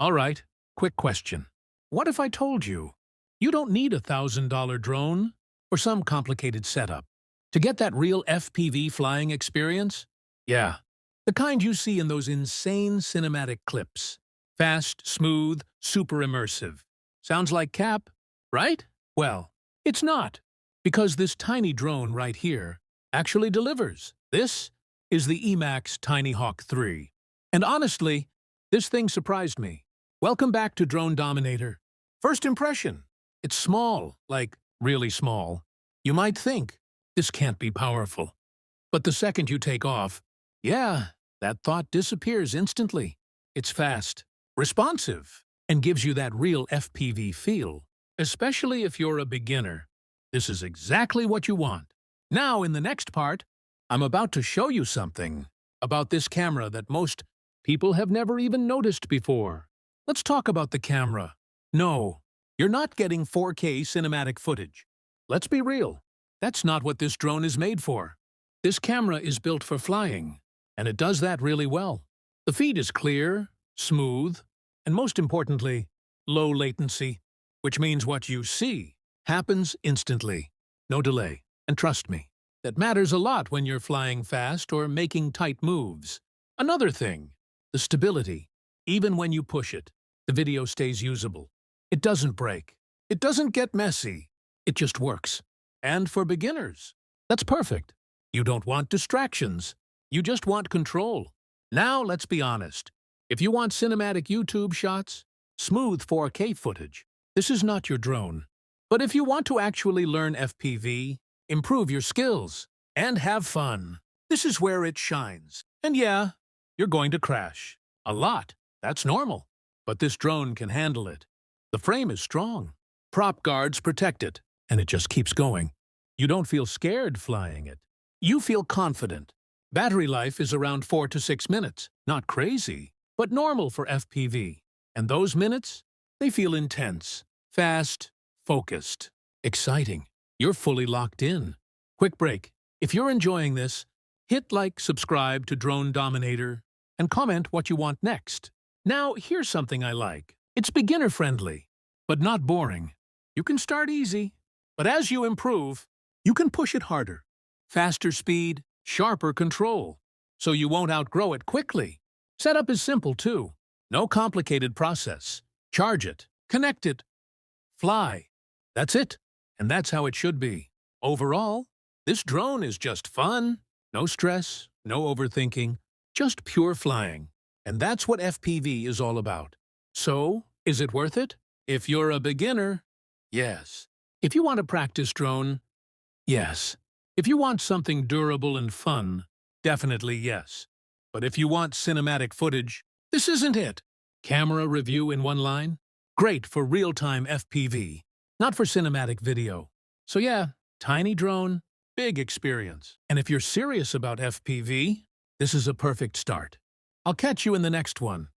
All right, quick question. What if I told you you don't need a $1,000 drone or some complicated setup to get that real FPV flying experience? Yeah, the kind you see in those insane cinematic clips. Fast, smooth, super immersive. Sounds like cap, right? Well, it's not, because this tiny drone right here actually delivers. This is the EMAX Tinyhawk III. And honestly, this thing surprised me. Welcome back to Drone Dominator. First impression. It's small, like really small. You might think, this can't be powerful. But the second you take off, yeah, that thought disappears instantly. It's fast, responsive, and gives you that real FPV feel. Especially if you're a beginner. This is exactly what you want. Now, in the next part, I'm about to show you something about this camera that most people have never even noticed before. Let's talk about the camera. No, you're not getting 4K cinematic footage. Let's be real. That's not what this drone is made for. This camera is built for flying, and it does that really well. The feed is clear, smooth, and most importantly, low latency, which means what you see happens instantly. No delay. And trust me, that matters a lot when you're flying fast or making tight moves. Another thing, the stability. Even when you push it, the video stays usable. It doesn't break. It doesn't get messy. It just works. And for beginners, that's perfect. You don't want distractions. You just want control. Now, let's be honest. If you want cinematic YouTube shots, smooth 4K footage, this is not your drone. But if you want to actually learn FPV, improve your skills, and have fun, this is where it shines. And yeah, you're going to crash. A lot. That's normal. But this drone can handle it. The frame is strong. Prop guards protect it, and it just keeps going. You don't feel scared flying it. You feel confident. Battery life is around 4 to 6 minutes. Not crazy, but normal for FPV. And those minutes, they feel intense, fast, focused, exciting. You're fully locked in. Quick break. If you're enjoying this, hit like, subscribe to Drone Dominator, and comment what you want next. Now, here's something I like. It's beginner-friendly, but not boring. You can start easy, but as you improve, you can push it harder. Faster speed, sharper control, so you won't outgrow it quickly. Setup is simple, too. No complicated process. Charge it, connect it, fly. That's it, and that's how it should be. Overall, this drone is just fun. No stress, no overthinking, just pure flying. And that's what FPV is all about. So, is it worth it? If you're a beginner, yes. If you want a practice drone, yes. If you want something durable and fun, definitely yes. But if you want cinematic footage, this isn't it. Camera review in one line? Great for real-time FPV, not for cinematic video. So yeah, tiny drone, big experience. And if you're serious about FPV, this is a perfect start. I'll catch you in the next one.